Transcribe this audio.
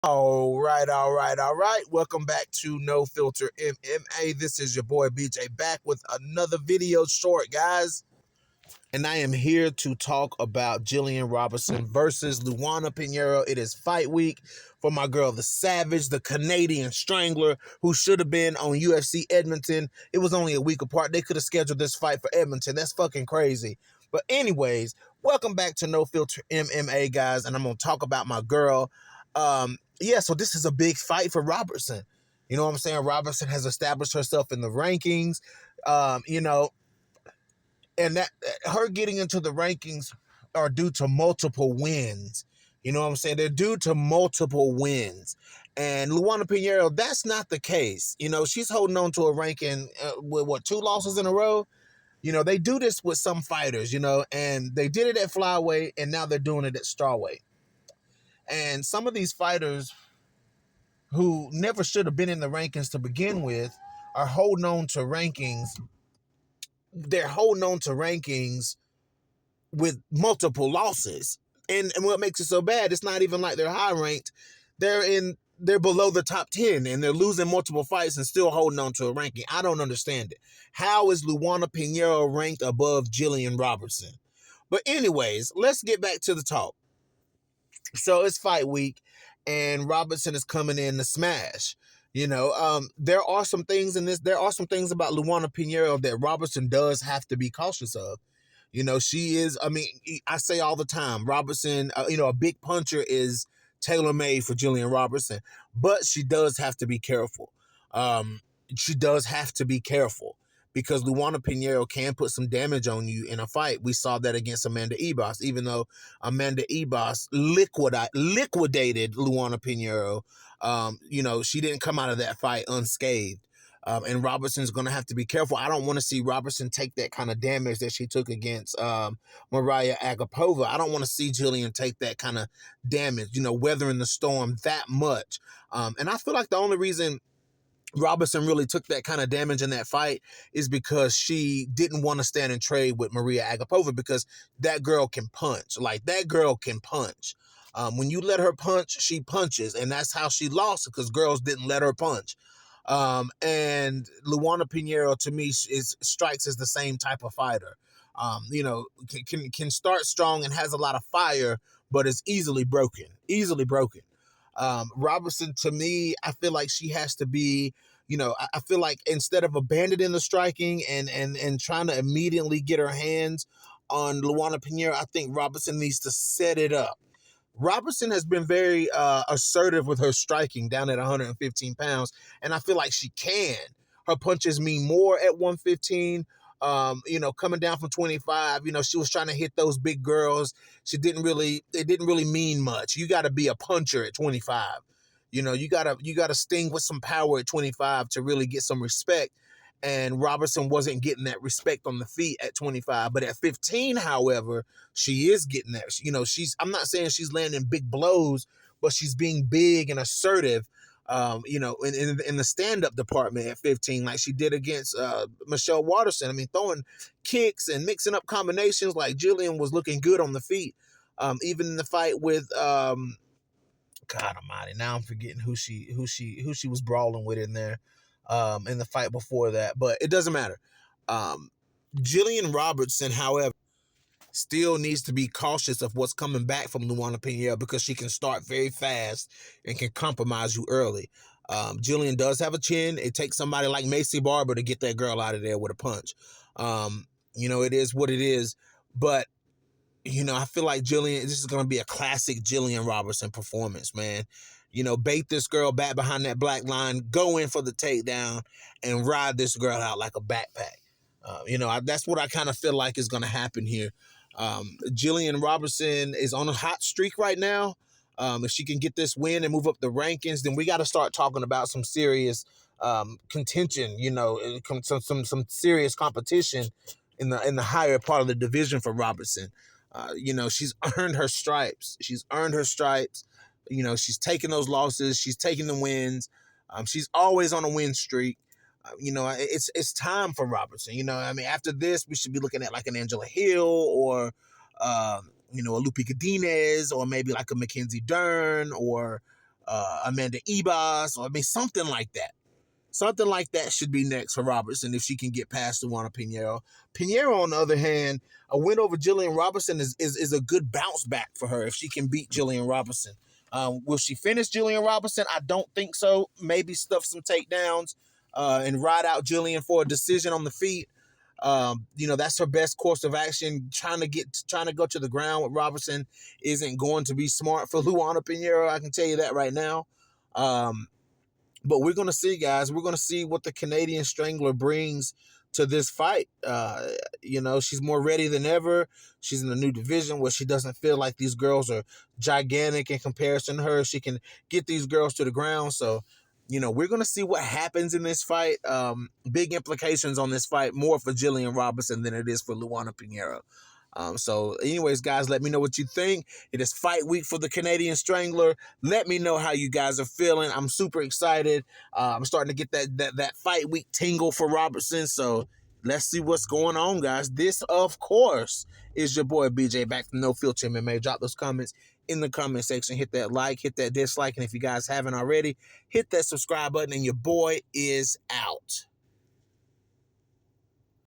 All right. Welcome back to No Filter MMA. This is your boy BJ back with another video short, guys. And I am here to talk about Gillian Robertson versus Luana Pinheiro. It is fight week for my girl, the Savage, the Canadian Strangler, who should have been on UFC Edmonton. It was only a week apart. They could have scheduled this fight for Edmonton. That's fucking crazy. But anyways, welcome back to No Filter MMA, guys. And I'm going to talk about my girl. So this is a big fight for Robertson. You know what I'm saying? Robertson has established herself in the rankings. Um, you know, and that her getting into the rankings are due to multiple wins. You know what I'm saying? They're due to multiple wins. And Luana Pinheiro, that's not the case. You know, she's holding on to a ranking with two losses in a row. You know, they do this with some fighters, and they did it at flyweight and now they're doing it at strawweight. And some of these fighters who never should have been in the rankings to begin with are holding on to rankings. They're holding on to rankings with multiple losses. And what makes it so bad, it's not even like they're high ranked. They're below the top 10 and they're losing multiple fights and still holding on to a ranking. I don't understand it. How is Luana Pinheiro ranked above Gillian Robertson? But anyways, let's get back to the talk. So it's fight week and Robertson is coming in to smash. There are some things in this. There are some things about Luana Pinheiro that Robertson does have to be cautious of. She is, I say all the time, Robertson, a big puncher is tailor-made for Gillian Robertson, but she does have to be careful. She does have to be careful because Luana Pinheiro can put some damage on you in a fight. We saw that against Amanda Ebos, even though Amanda Ebos liquidated Luana Pinheiro. She didn't come out of that fight unscathed. And Robertson's going to have to be careful. I don't want to see Robertson take that kind of damage that she took against Mariah Agapova. I don't want to see Gillian take that kind of damage, weathering the storm that much. And I feel like the only reason Robertson really took that kind of damage in that fight is because she didn't want to stand and trade with Maria Agapova because that girl can punch. Like, that girl can punch. When you let her punch, she punches. And that's how she lost, because girls didn't let her punch. And Luana Pinheiro, to me, strikes as the same type of fighter. Can start strong and has a lot of fire, but is easily broken. Robertson, to me, I feel like she has to be, I feel like instead of abandoning the striking and trying to immediately get her hands on Luana Pinheiro, I think Robertson needs to set it up. Robertson has been very assertive with her striking down at 115 pounds, and I feel like she can. Her punches mean more at 115. Coming down from 25, she was trying to hit those big girls. It didn't really mean much. You got to be a puncher at 25. You gotta sting with some power at 25 to really get some respect. And Robertson wasn't getting that respect on the feet at 25. But at 15, however, she is getting that. I'm not saying she's landing big blows, but she's being big and assertive, in the stand-up department at 15, like she did against Michelle Waterson. I mean, throwing kicks and mixing up combinations. Like, Gillian was looking good on the feet. Even in the fight with God Almighty, now I'm forgetting who she was brawling with in there. In the fight before that, but it doesn't matter. Gillian Robertson, however, still needs to be cautious of what's coming back from Luana Pinheiro, because she can start very fast and can compromise you early. Gillian does have a chin. It takes somebody like Macy Barber to get that girl out of there with a punch. It is what it is, but I feel like this is going to be a classic Gillian Robertson performance, man. Bait this girl back behind that black line, go in for the takedown, and ride this girl out like a backpack. That's what I kind of feel like is going to happen here. Gillian Robertson is on a hot streak right now. If she can get this win and move up the rankings, then we got to start talking about some serious contention. Some serious competition in the higher part of the division for Robertson. She's earned her stripes. She's taking those losses. She's taking the wins. She's always on a win streak. It's time for Robertson. After this, we should be looking at like an Angela Hill or, a Lupe Godinez, or maybe like a Mackenzie Dern, or Amanda Ebas, or I mean something like that. Something like that should be next for Robertson if she can get past Luana Pinheiro. Pinheiro, on the other hand, a win over Gillian Robertson is a good bounce back for her if she can beat Gillian Robertson. Will she finish Gillian Robertson? I don't think so. Maybe stuff some takedowns and ride out Gillian for a decision on the feet. That's her best course of action. Trying to go to the ground with Robertson isn't going to be smart for Luana Pinheiro. I can tell you that right now. But we're going to see, guys. We're going to see what the Canadian Strangler brings to this fight. She's more ready than ever. She's in a new division where she doesn't feel like these girls are gigantic in comparison to her. She can get these girls to the ground. So, we're going to see what happens in this fight. Big implications on this fight, more for Gillian Robertson than it is for Luana Pinheiro. So anyways, guys, let me know what you think. It is fight week for the Canadian Strangler. Let me know how you guys are feeling. I'm super excited. I'm starting to get that fight week tingle for Robertson. So let's see what's going on, guys. This, of course, is your boy BJ back from No Filter MMA. Drop those comments in the comment section. Hit that like, hit that dislike. And if you guys haven't already, hit that subscribe button. And your boy is out.